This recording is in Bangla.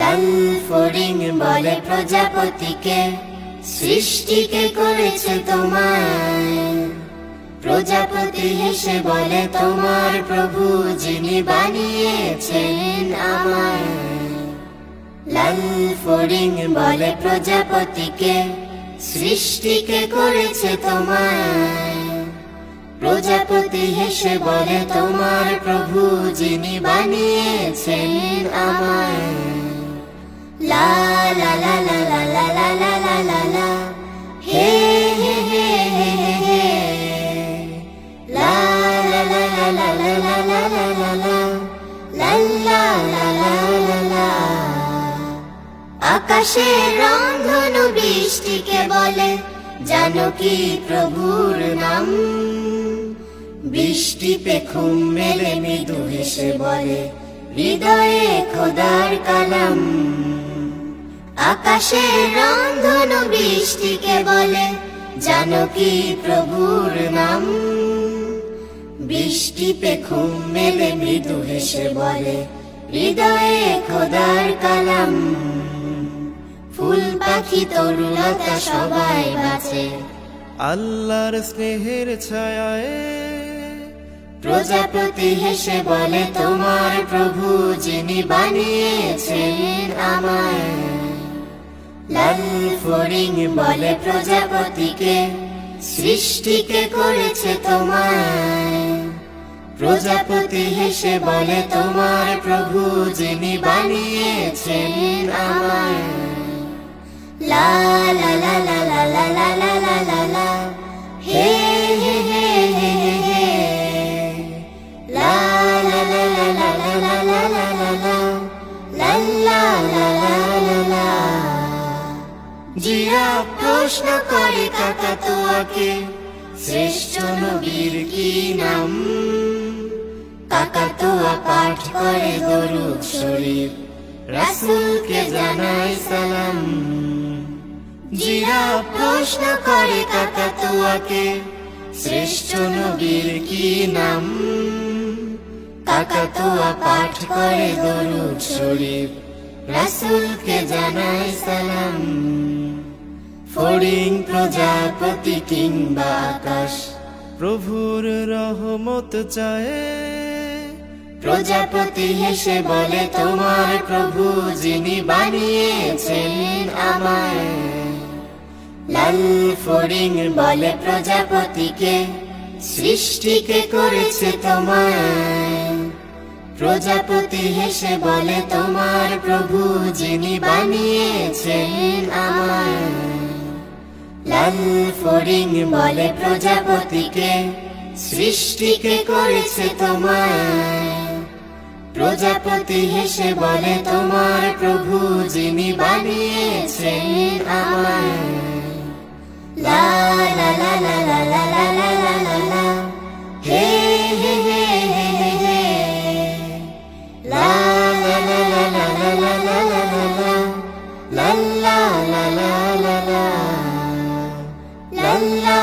লাল ফড়িং বলে প্রজাপতিকে, সৃষ্টিকে করেছে তোমায়। প্রজাপতি হেসে বলে তোমার প্রভু যিনি বানিয়েছেন আমায়। লাল ফড়িং বলে প্রজাপতিকে, সৃষ্টিকে করেছে তোমায়। প্রজাপতি হেসে বলে তোমার প্রভু যিনি বানিয়েছেন আমায়। লা লা লা লা লা লা লা লা লা লা লা, হে হে হে হে হে হে, লা লা লা লা লা লা লা লা লা লা লা, লা লা লা লা লা লা। আকাশের রংধনু বৃষ্টিকে বলে জানো কি প্রভুর নাম। বৃষ্টি পেখম মেলে মৃদু হেসে বলে হৃদয়ে খোদার কালাম। আকাশের রংধনু বৃষ্টিকে বলে জানো কি প্রভুর নাম। বৃষ্টি পেখম মেলে মৃদু হেসে বলে হৃদয়ে খোদার কালাম। ফুল পাখি তরুলতা সবাই বাঁচে আল্লাহর স্নেহের ছায়ায়। প্রজাপতি হেসে বলে তোমার প্রভু যিনি বানিয়েছেন আমায়। লাল ফড়িং বলে প্রজাপতিকে, সৃষ্টিকে করেছে তোমায়। প্রজাপতি হেসে বলে তোমার প্রভু যিনি বানিয়েছেন আমায়। লা লা লা লা লা লা লা লা লা লা লা, হে হে হে হে হে হে, লা লা লা লা লা লা লা লা লা লা লা, লা লা লা লা লা লা। জিরাফ প্রশ্ন করে কাকাতুয়াকে, শ্রেষ্ঠ নবীর কি নাম। কাকাতুয়া পাঠ করে দরুদ শরীফ, রাসূলকে জানায় সালাম। জিরাফ প্রশ্ন করে কাকাতুয়াকে, শ্রেষ্ঠ নবীর কি নাম। কাকাতুয়া পাঠ করে দরুদ শরীফ, রাসূলকে জানায় সালাম। ফড়িং প্রজাপতি কিংবা আকাশ প্রভুর রহমত চায়। প্রজাপতি হেসে বলে তোমার প্রভু যিনি বানিয়েছেন আমায়। লাল ফড়িং বলে প্রজাপতিকে, সৃষ্টিকে করেছে তোমায়। প্রজাপতি হেসে বলে তোমার প্রভু যিনি বানিয়েছেন আমায়। লাল ফড়িং বলে প্রজাপতিকে, সৃষ্টিকে করেছে তোমায়। প্রজাপতি হেসে বলে তোমার প্রভু যিনি বানিয়েছেন আমায়। লা লা লা লা লা লা লা লা লা লা লা, হে হে হে হে হে হে, লা লা লা লা লা লা লা লা লা লা লা, লা লা লা লা লা লা, লা লা